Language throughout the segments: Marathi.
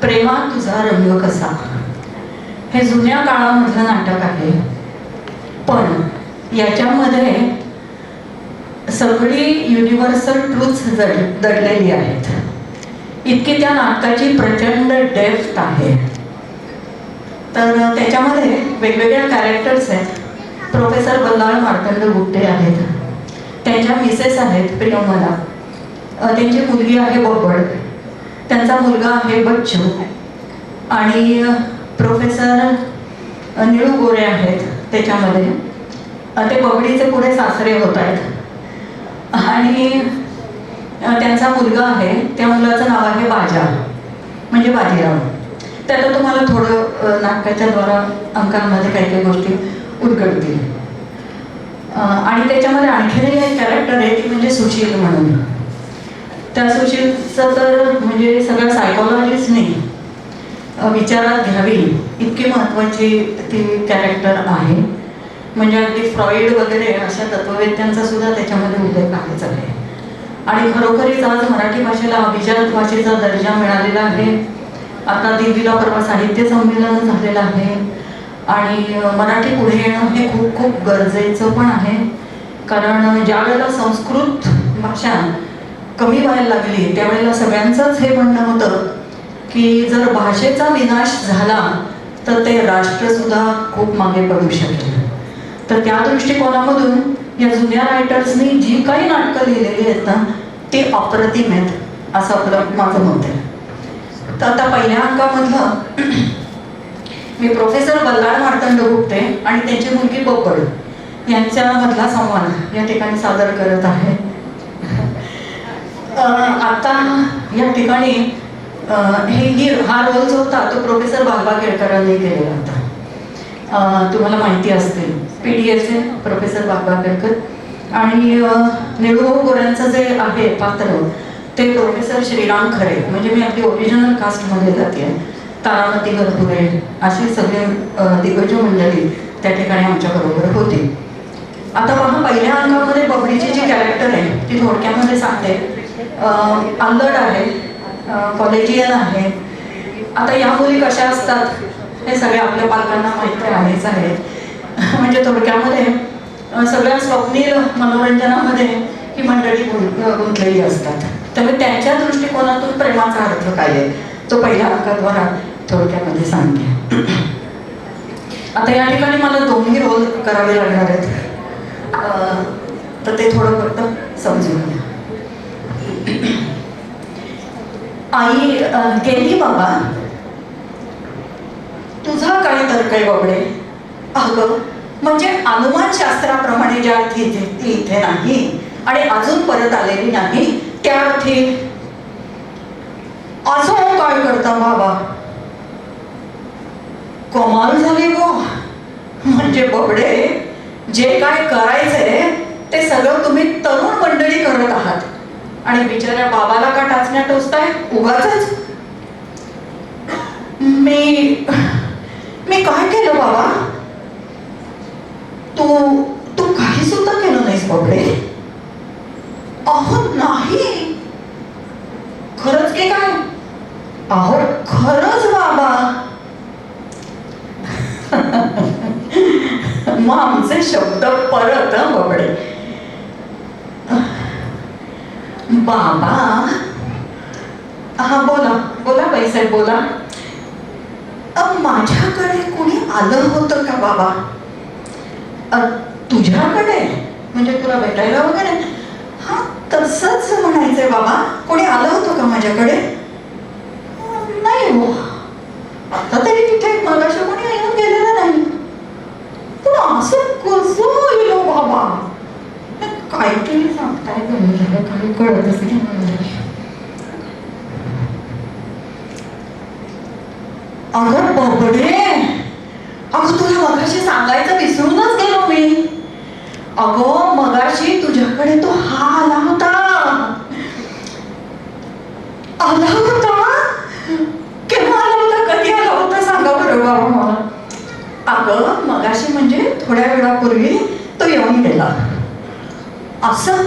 प्रेमात तुझा रंग कसा हे जुन्या काळामधलं नाटक आहे, पण याच्यामध्ये सगळी युनिव्हर्सल ट्रूथ्स दडलेली आहेत. इतकी त्या नाटकाची प्रचंड डेप्थ आहे. तर त्याच्यामध्ये वेगवेगळ्या कॅरेक्टर्स आहेत. प्रोफेसर बल्लाळ मार्तंड गुप्ते आहेत, त्यांच्या मिसेस आहेत प्रियमला, त्यांची मुलगी आहे बब्बड, त्यांचा मुलगा आहे बच्चू, आणि प्रोफेसर निळू गोरे आहेत त्याच्यामध्ये. ते बबडीचे पुढे सासरे होत आहेत. आणि त्यांचा मुलगा आहे, त्या मुलाचं नाव आहे बाजा, म्हणजे बाजीराव. त्यात तुम्हाला थोडं नाटकाच्या द्वारा अंकांमध्ये काही काही गोष्टी उलगडतील. आणि त्याच्यामध्ये आणखीनही एक कॅरेक्टर आहे, ती म्हणजे सुशील म्हणून. त्या सुशीलचं तर म्हणजे सगळ्या सायकोलॉजिस्टनी विचारात घ्यावी इतकी महत्त्वाची ती कॅरेक्टर आहे. म्हणजे अगदी फ्रॉइड वगैरे अशा तत्ववेत्यांचा सुद्धा त्याच्यामध्ये उल्लेख आहेच आहे. आणि खरोखरीच आज मराठी भाषेला अभिजात भाषेचा दर्जा मिळालेला आहे. आता दिल्लीला परवा साहित्य संमेलन झालेलं आहे, आणि मराठी पुढे येणं हे खूप खूप गरजेचं पण आहे. कारण ज्या वेळेला संस्कृत भाषा कमी व्हायला लागली त्यावेळेला सगळ्यांचंच हे म्हणणं होतं की जर भाषेचा विनाश झाला तर ते राष्ट्रसुद्धा खूप मागे पडू शकेल. तर त्या दृष्टिकोनामधून या जुन्या रायटर्सनी जी काही नाटकं लिहिलेली आहेत ना ती अप्रतिम आहेत असं आपलं माझं मत आहे. तर आता पहिल्या अंकामधलं मी प्रोफेसर बल्लाळ मार्तंड गुप्ते आणि त्यांची मुलगी बब्बड यांच्यामधला संवाद या ठिकाणी सादर करत आहे. आता या ठिकाणी हा रोल जो होता तो प्रोफेसर बाबा केळकरांनी केलेला होता. तुम्हाला माहिती असतील PDAचे प्रोफेसर बाबा केळकर, आणि निळू गोऱ्यांचं जे आहे पात्र ते प्रोफेसर श्रीराम खरे. म्हणजे मी अगदी ओरिजिनल कास्टमध्ये जाते. तारामती गरपुरे अशी सगळे दिग्गज मंडळी त्या ठिकाणी आमच्याबरोबर होती. आता पहा, पहिल्या अंकामध्ये बबडीची जी कॅरेक्टर आहे ती थोडक्यामध्ये सांगते. अल्लड आहे, कॉलेजियन आहे. आता या मुली कशा असतात हे सगळे आपल्या पालकांना माहिती आहेच आहे. म्हणजे थोडक्यामध्ये सगळ्या स्वप्नील मनोरंजनामध्ये ही मंडळी गुंतलेली असतात. त्यामुळे त्यांच्या दृष्टिकोनातून प्रेमाचा अर्थ काय आहे तो पहिल्या अंकाद्वारा थोडक्यामध्ये सांगते. आता या ठिकाणी मला दोन्ही रोल करावे लागणार आहेत, तर ते थोडं फक्त समजून घ्या. आई गेली बाबा, तुझा काय तर काय बबडे. अगं म्हणजे अनुमानशास्त्राप्रमाणे ज्या अर्थी ती इथे नाही आणि अजून परत आलेली नाही त्या अर्थी असं काय करता बाबा. कमाल झाली गो. म्हणजे बबडे जे काय करायचंय ते सगळं तुम्ही तरुण मंडळी करत आहात आणि बिचाऱ्या बाबाला का टाचण्या टोचताय उगाचच. मी काय केलं बाबा. तू काही सुद्धा केलं नाहीस बबडे. अहो नाही, खरंच की काय. अहो खरंच बाबा. मग आमचे शब्द परत बबडे. बाबा हा बोला बोला पैसे बोला. माझ्याकडे कोणी आलं होतं का बाबा. तुझ्याकडे म्हणजे तुला भेटायला वगैरे. हा तसंच म्हणायचंय बाबा. कोणी आलं होतं का माझ्याकडे. नाही हो, आता तरी तिथे मगाशी कोणी येऊन गेलेलं नाही. पण असं कसं गेलो बाबा. काहीतरी सांगताय तुम्ही, काही कळतच नाही. अगं बबडे, अगं तुला मगाशी सांगायचं विसरूनच गेलो मी. अगं मगाशी तुझ्याकडे तो हा आला होता. आला होता. केव्हा आला होता, कधी आला होता सांगा बरं बाबा मला. अगं मगाशी म्हणजे थोड्या वेळापूर्वी तो येऊन गेला. असं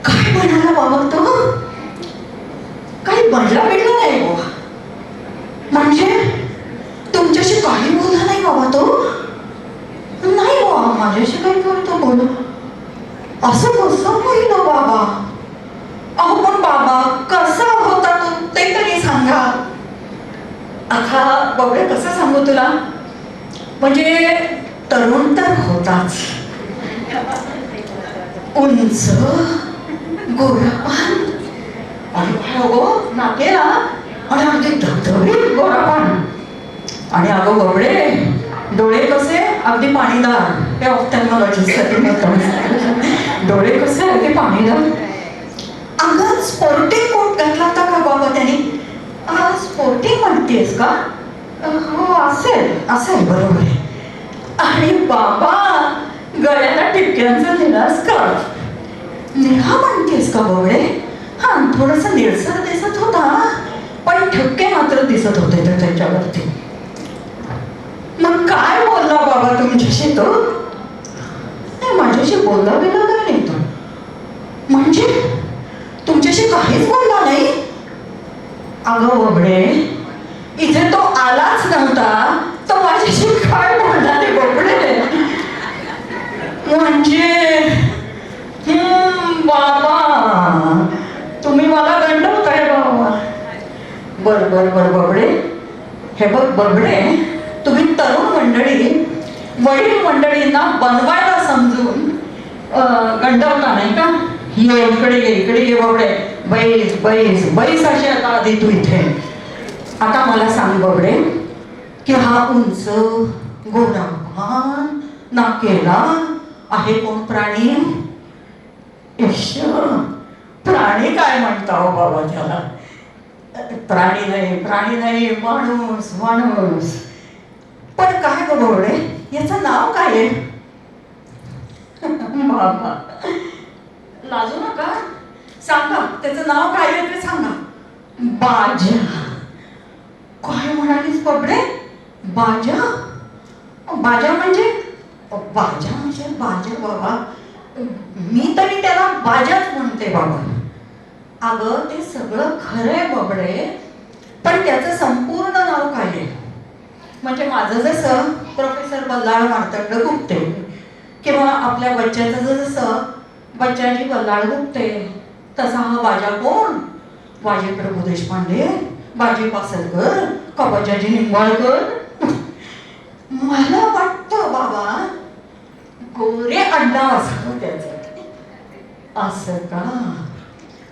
काय म्हणाला बाबा तो. काही बनला बिडला नाही बाबा. म्हणजे तुमच्याशी काही बोलला नाही बाबा तो? नाही बाबा, माझ्याशी काही करतो बोल. असं कसं होईल बाबा? अहो पण बाबा कसा होता तो ते तरी सांगा. आता बघे कसं सांगू तुला, म्हणजे तरुण तर होताच, उंच, गोरापान, आणि अगो नाकेला, आणि अगदी धबधबीत गोरापान, आणि अगो बबडे डोळे कसे अगदी पाणीदार. हे ऑफ्थॅल्मॉलॉजिस्टसाठी म्हणतात, डोळे कसे अगदी पाणीदार. अंगात स्पोर्टिंग कोट घातला होता का बाबा त्याने? स्पोर्टिंग म्हणतेस का? हो असेल असेल, बरोबर आहे. आणि बाबा गळ्याला टिपक्यांचा निळा स्कार्फ. निळा म्हणतेस का बबडे? हा, थोडासा निळसर दिसत होता, पण ठिपके मात्र दिसत होते तर त्याच्यावरती. मग काय बोलला बाबा तुमच्याशी तो? नाही, माझ्याशी बोलला गेला काय नाही तो. म्हणजे तुमच्याशी काहीच बोलला नाही? अगं बबडे, इथे तो आलाच नव्हता, तो माझ्याशी काय बोलला रे बबडे? म्हणजे बाबा तुम्ही मला गंडवताय बाबा. बर बर बर बबडे, हे बघ बबडे, तुम्ही तरुण मंडळी वडील मंडळींना बनवायला समजून गंडवता नाही का? ये इकडे ये बबडे, बैस बैस बैस अशी आता आधी तू इथे. आता मला सांग बबडे, की हा उंच गोरापान नाकेला आहे कोण प्राणी? प्राणी काय म्हणता हो बाबा त्याला? प्राणी नाही, माणूस माणूस. पण काय ग बबडे, याचं नाव काय आहे? बाबा लाजू नका, सांगा त्याचं नाव काय आहे ते सांगा. बाजा. काय म्हणालीस बबडे? बाजा? बाजा म्हणजे बाजा बाबा, मी तरी त्याला बाजाच म्हणते बाबा. अगं ते सगळं खरंय बबडे, पण त्याचं संपूर्ण नाव काय आहे? म्हणजे माझं जसं प्रोफेसर बल्लाळ मार्तंड गुप्ते, किंवा आपल्या बच्च्याचं जसं बच्चाजी बल्लाळ गुप्ते, तसा हा बाजा कोण? बाजी प्रभू देशपांडे, बाजी पासलकर का बजाजी निंबाळकर? मला वाटतं बाबा गोरे आडनाव असतं त्याचं. असं का?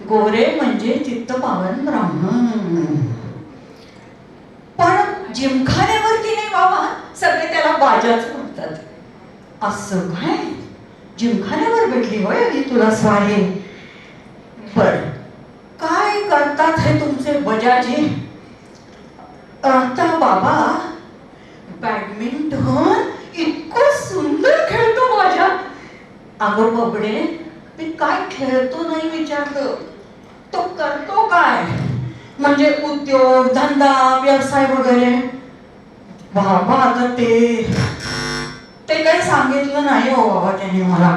गोरे म्हणजे चित्तपावन ब्राह्मण. पण जिमखान्यावरती नाही बाबा, सगळे त्याला बाजाच म्हणतात. असं काय? जिमखान्यावर भेटली होय ही तुला स्वारी? बर, काय करतात हे तुमचे बजाजी? आता बाबा बॅडमिंटन इतकं सुंदर खेळतो माझ्या. अगं बबडे, मी काय खेळतो नाही विचारलं, तो करतो काय? म्हणजे उद्योग धंदा व्यवसाय वगैरे? बाबा आता ते काही सांगितलं नाही हो बाबा त्याने मला.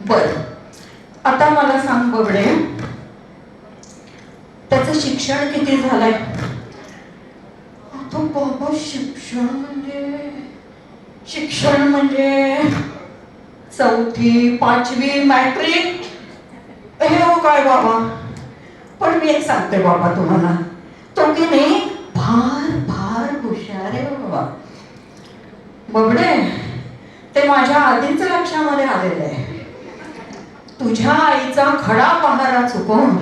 बर, आता मला सांग बबडे, त्याचं शिक्षण किती झालंय? आता बाबा शिक्षण म्हणजे 4वी 5वी मॅट्रिक हे हो काय बाबा? पण मी एक सांगते बाबा तुम्हाला, तो की नाही फार हुशार आहे बाबा. बबडे, ते माझ्या आधीच लक्षामध्ये आलेलं आहे. तुझ्या आईचा खडा पहारा चुकवून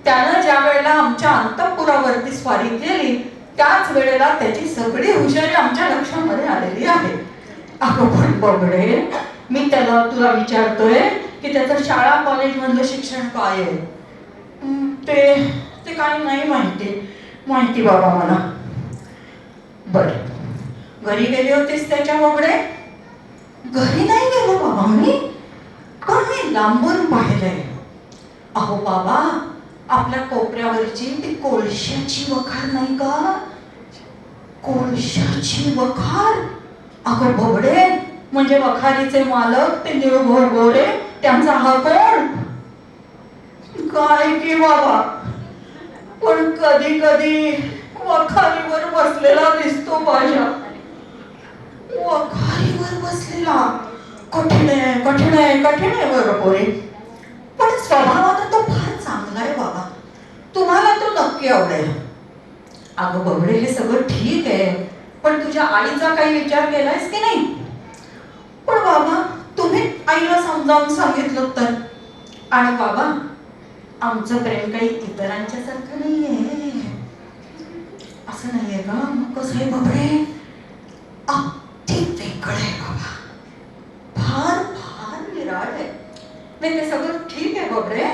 त्यानं ज्या वेळेला आमच्या अंतःपुरावरती स्वारी केली, त्याच वेळेला त्याची सगळी हुशारी आमच्या लक्षामध्ये आलेली आहे. अगं पण बबडे, मी तुला विचारतोय की त्याचं शाळा कॉलेज मधलं शिक्षण काय आहे? ते काही नाही माहिती बाबा मला. बर, घरी गेले होतेस त्याच्या बबडे? घरी नाही गेलो बाबा मी, पण मी लांबून पाहिलंय. अहो बाबा, आपल्या कोपऱ्यावरची ती कोळशाची वखार नाही का? कोळशाची वखार? अगं बबडे, म्हणजे वखारीचे मालक ते निळभोर गोरे, त्यांचा हा कोण? काय की बाबा, पण कधी कधी वखारीवर बसलेला दिसतो माझ्या. वखारीवर बसलेला कठीण आहे, कठीण आहे, कठीण आहे बरोबर आहे. पण स्वभावात तो फार चांगला आहे बाबा. तुम्हाला तो नक्की आवडेल. अगं बबडे, हे सगळं ठीक आहे, पण तुझ्या आईचा काही विचार केलायस की नाही? पण बाबा, तुम्ही आईला समजावून सांगितलं तर. आणि बाबा, आमचं प्रेम काही इतरांच्या सारखं नाहीये. असं नाहीये का? मग कसं आहे बबडे? अगदी वेगळं आहे बाबा. फार फार विराट आहे. नाही, ते सगळं ठीक आहे बबडे,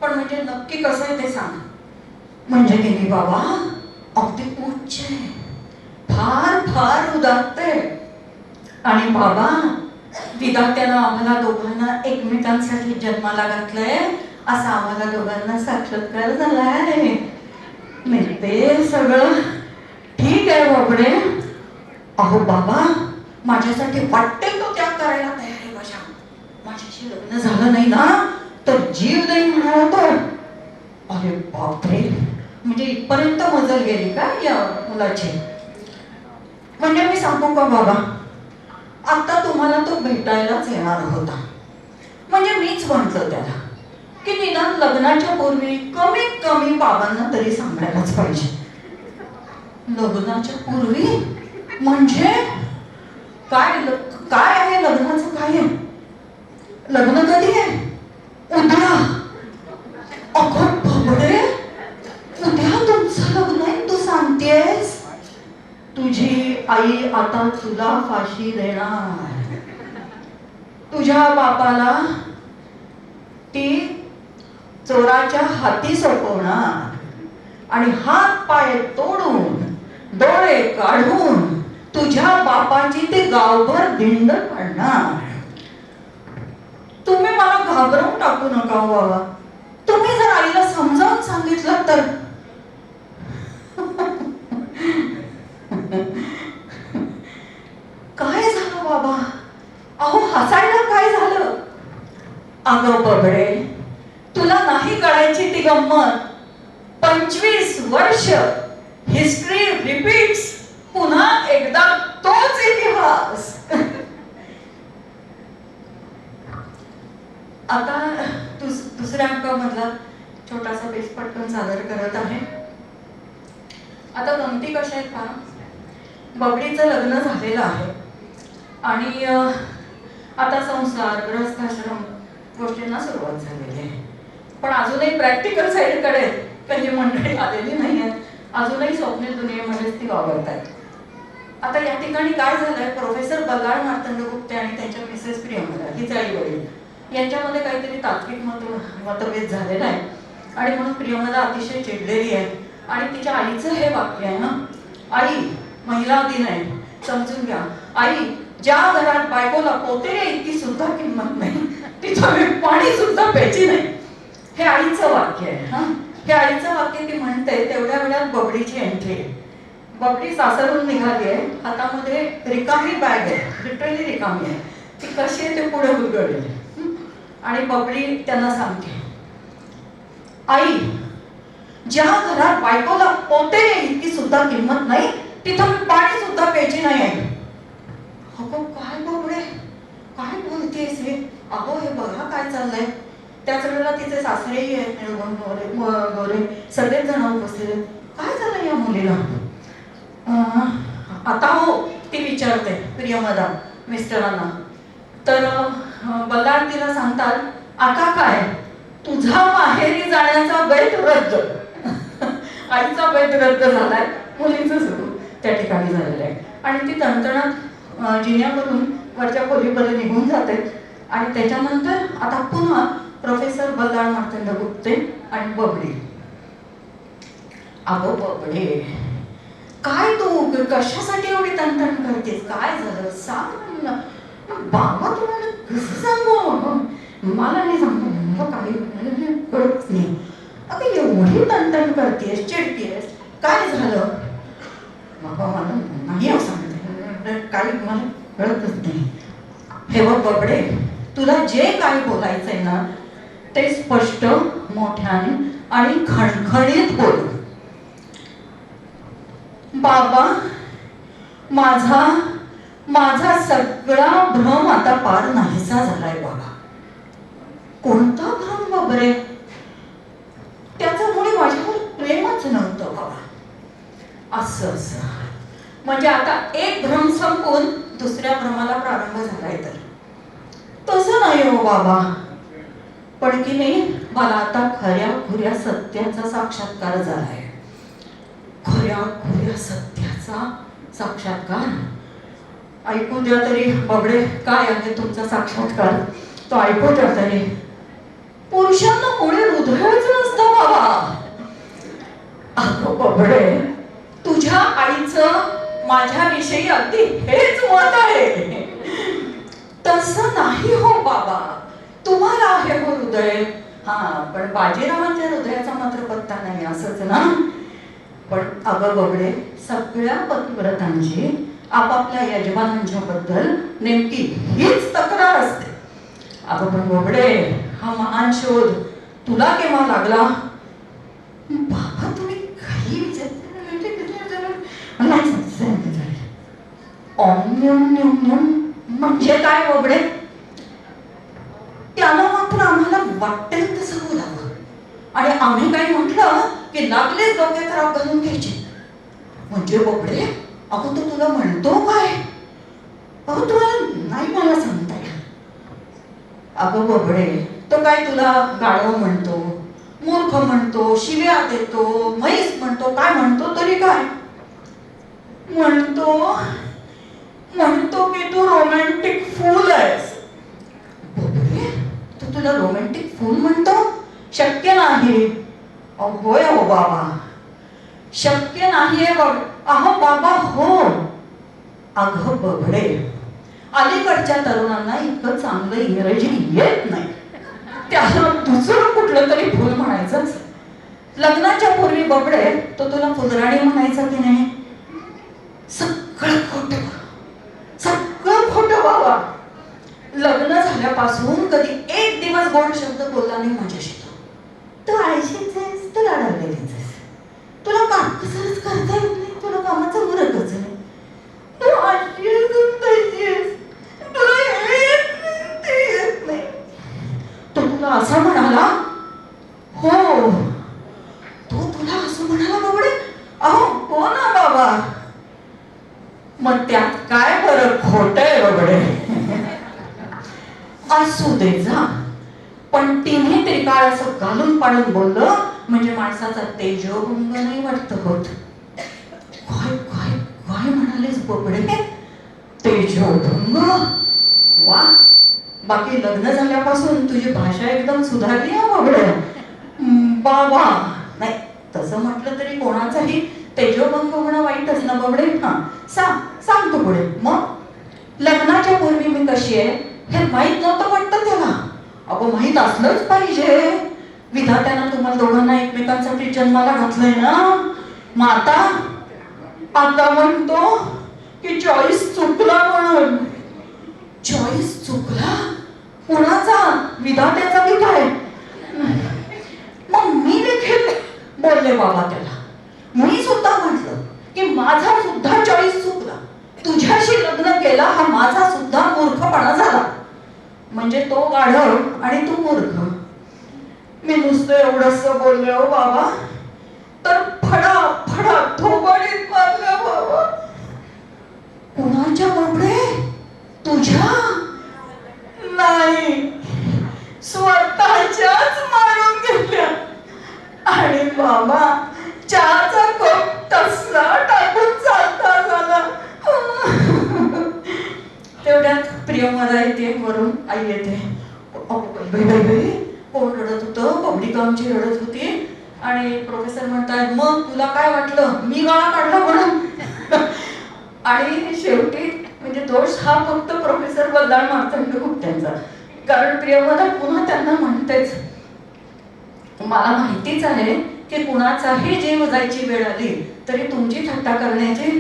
पण म्हणजे नक्की कसं आहे ते सांग. म्हणजे की नाही बाबा, अगदी उच्च आहे, फार फार उदात्त आहे. आणि बाबा, विधात्यानं आम्हाला दोघांना एकमेकांसाठी जन्माला घातलंय, असा आम्हाला दोघांना साक्षात्कार झालाय. नाही, ते सगळं ठीक आहे बाबडे. अहो बाबा, माझ्यासाठी वाटेल तो त्याग करायला तयार आहे माझ्या. माझ्याशी लग्न झालं नाही ना तर जीव देईन म्हणाला तर. अरे बापरे, म्हणजे इथपर्यंत मजल गेली का या मुलाची? म्हणजे मी सांगू का बाबा, आता तुम्हाला तो भेटायलाच येणार होता. म्हणजे मीच म्हटलं त्याला की निदान लग्नाच्या पूर्वी कमीत कमी बाबांना तरी सांगायलाच पाहिजे. लग्नाच्या पूर्वी म्हणजे काय? काय आहे लग्नाचं? काय आहे? लग्न कधी आहे? उद्या. अगं बाबडे, उद्या तुमचं लग्न आहे तू सांगतेस? तुझी आई आता तुला फाशी देणार. तुझ्या बापाला ती चोराच्या हाती सोपवणार आणि हात पाय तोडून डोळे काढून तुझ्या बापाची ते गावभर धिंड काढणार. तुम्ही मला घाबरवून टाकू नका बाबा. तुम्ही जर आईला समजावून सांगितलं तर. काय झालं बाबा? अहो, हसायला काय झालं? अगं बबडे, तुला नाही कळायची ती गंमत. 25 वर्ष हिस्ट्री रिपीट्स. पुन्हा एकदा तोच इतिहास. आता दुसऱ्या अंकामधला छोटासा बेस पटकन सादर करत आहे. आता गमती कशा आहेत का? बबडीचं लग्न झालेलं आहे आणि आता संसार, गृहस्थाश्रम गोष्टींना सुरुवात झालेली आहे. पण अजूनही प्रॅक्टिकल साईडकडे काही मंडळी आलेली नाही आहेत. अजूनही स्वप्नील दुनियेमध्येच ती वावरत आहेत. आता या ठिकाणी काय झालंय, प्रोफेसर बल्लाळ मार्तंड गुप्ते आणि त्यांच्या मिसेस प्रियंका, हिचे आई वडील, यांच्यामध्ये काहीतरी तात्विक मतभेद झालेला आहे. आणि म्हणून प्रियंका अतिशय चिडलेली आहे. आणि तिच्या आईचं हे वाक्य आहे ना, आई, महिला दिन आहे, समजून घ्या. आई, ज्या घरात बायकोला पोतेऱ्या इतकी सुद्धा किंमत नाही, तिथं मी पाणी सुद्धा प्यायची नाही. हे आईचं वाक्य आहे. हा, हे आईचं वाक्य ती म्हणते तेवढ्या वेळात बबडीची एंट्री आहे. बबडी सासरून निघाली आहे, हातामध्ये रिकामी बॅग आहे, लिटरली रिकामी आहे. ती कशी आहे ते पुढे उलगडली. आणि बबडी त्यांना सांगते, आई, ज्या घरात बायकोला पोतेऱ्या इतकी सुद्धा किंमत नाही, तिथं मी पाणी सुद्धा प्यायची नाही आहे. अगो काय बबडे, काय बोलतेस हे? अगो हे बघा काय चाललंय. त्याच वेळेला तिचे सासरेही आहेत, गोरे सगळेच जण उपस्थित आहेत. काय झालं या मुलीला? आता हो, ती विचारते प्रियमदा मिस्टरांना. तर बल्लाळ तिला सांगतात, आता काय, तुझा माहेरी जाण्याचा बैत रद्द. आईचा बैत रद्द झालाय, मुलीचं सुरू त्या ठिकाणी झालेलं आहे. आणि ती तणतणात जिन्यावरून वरच्या खोलीपर्यंत निघून जाते. आणि त्याच्यानंतर आता पुन्हा प्रोफेसर बल्लाळ मार्तंड गुप्ते आणि बबडी. अगो बबडे, काय तू कशासाठी एवढी तणतण करतेस? काय झालं सांग ना. बाबा तुम्हाला कसं सांगू? मला नाही सांगू, काही कळत नाही. अगं एवढी तणतण करतेस, चिडतेस, काय झालं? बाबा मला नाही सांगते, काही मला कळतच नाही. हे बघ बबडे, तुला जे काही बोलायचंय ना ते स्पष्ट, मोठ्याने आणि खणखणीत बोल. बाबा, माझा माझा सगळा भ्रम आता पार नाहीसा झालाय बाबा. कोणता भ्रम बाबरे? त्याचं मुळे माझ्यावर प्रेमच नव्हतं बाबा. असं असं म्हणजे आता एक भ्रम संपून दुसऱ्या भ्रमाला प्रारंभ झालाय. तर तसं नाही हो बाबा. पण की नाही, मला आता खऱ्या खुऱ्या सत्याचा साक्षात्कार झालाय. खऱ्या खुऱ्या सत्याचा साक्षात्कार. ऐकू द्या तरी बाबडे, काय आहे तुमचा साक्षात्कार तो ऐकू द्या तरी. पुरुषांना कोणी हृदयच नसतं बाबा. अगं बाबडे, तुझ्या आईचं माझ्याविषयी अगदी हेच मत आहे. तसं नाही हो बाबा. तुम्हाला आहे हो हृदय. हा, पण बाजीरावांच्या हृदयाचा मात्र पत्ता नाही, असंच ना. पण अगं बबडे, सगळ्या पतिव्रतांची आपापल्या यजमानांच्या बद्दल नेमकी हीच तक्रार असते. अगं पण बबडे, हा महान शोध तुला केव्हा लागला? बाबा तुम्ही काही विचारते म्हणजे काय बबडे? त्याला मात्र आम्हाला वाटेल तसं बोलावं आणि आम्ही काही म्हटलं की लागलेच डोक्यात राग घालून घ्यायचे. म्हणजे बबडे, अगं तो तुला म्हणतो काय? अगं तुम्हाला नाही मला सांगता येईल. अगं बबडे, तो काय तुला गाढव म्हणतो, मूर्ख म्हणतो, शिव्या देतो, म्हैस म्हणतो, काय म्हणतो तरी काय म्हणतो? म्हणतो की तू रोमॅन्टिक फूल आहेस. बबडे, तू तुला रोमॅन्टिक फूल म्हणतो? शक्य नाही. होय हो बाबा, शक्य नाहीये बाबा. अहो बाबा हो. अगं बबडे, अलीकडच्या तरुणांना इतकं चांगलं इंग्रजी येत नाही. त्याला दुसरं कुठलं तरी फुल म्हणायचंच. लग्नाच्या पूर्वी बबडे, तो तुला फुलराणी म्हणायचा की नाही? सगळं खोटं, सगळं खोटं बाबा. लग्न झाल्यापासून कधी एक दिवस गोड शब्द बोलला नाही माझ्याशी. तू आळशीच आहेस, तू लाडावलेलीच आहेस, तुला काम कसंच करता येत नाही, तुला कामाचा उरकच नाही, तू अशी तशीच, तुला येत नाही. तो तुला असं म्हणाला? हो, तो तुला असं म्हणाला बाबडे? अहो हो ना बाबा. मग त्यात काय बरं खोट आहे बाबडे? असू दे जा, पण तिने त्रिकाळ असं घालून पाडून बोललं म्हणजे माणसाचा तेजोभंग नाही वाटत होत. काय काय काय म्हणालेस बबडे? तेजोभंग? वा, बाकी लग्न झाल्यापासून तुझी भाषा एकदम सुधारली आहे बबडे. बाबा, नाही तसं म्हटलं तरी कोणाचाही तेजोभंग होणं वाईटच ना बबडे. हा, सांग सांग तू पुढे. मग लग्नाच्या पूर्वी मी कशी आहे हे माहित नव्हतं वाटतं त्याला? अगं माहित असलंच पाहिजे. विधात्यानं तुम्हाला दोघांना एकमेकांसाठी जन्माला घातलंय ना. मग आता म्हणतो की चॉईस चुकला म्हणून. चॉईस चुकला? कोणाचा? विधात्याचा की काय? मग मी देखील बोलले बाबा त्याला. मी सुद्धा म्हटलं की माझा सुद्धा चॉईस चुकला, तुझ्याशी लग्न केला हा माझा सुद्धा मूर्खपणा झाला. म्हणजे तो गाढव आणि तू मूर्ख. मी नुसतं एवढंच बोलले हो बाबा, तर फडा फडा थोबाडीत मारलं बाबा. कुणाच्या बबडे? तुझ्या? नाही, स्वतःच्याच मारून घेतल्या. आणि बाबा चहाचा कप तसला टाकून चालता झाला. तेवढ्यात प्रियंवदा येते, वरून आई येते. कोण रडत होतं? पब्लिक आमची रडत होती. आणि प्रोफेसर म्हणतात, मग तुला काय वाटलं मी गळा काढला म्हणून? आणि शेवटी म्हणजे दोष हा फक्त प्रोफेसर बल्लाळ मार्तंड गुप्त्यांचा. कारण प्रियंवदा पुन्हा त्यांना म्हणतेच, मला माहितीच आहे की कुणाचाही जीव जायची वेळ आली तरी तुमची थट्टा करण्याची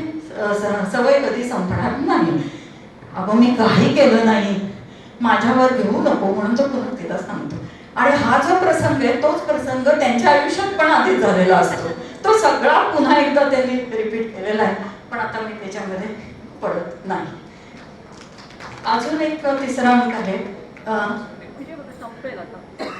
सवय कधी संपणार नाही. अगं मी काही केलं नाही, माझ्यावर घेऊ नको म्हणून तो पुन्हा तिला सांगतो. आणि हा जो प्रसंग आहे तोच प्रसंग त्यांच्या आयुष्यात पण आधीच झालेला असतो. तो सगळा पुन्हा एकदा त्यांनी रिपीट केलेला आहे. नाही. अजून एक तिसरा अंक आहे. संपेल आता.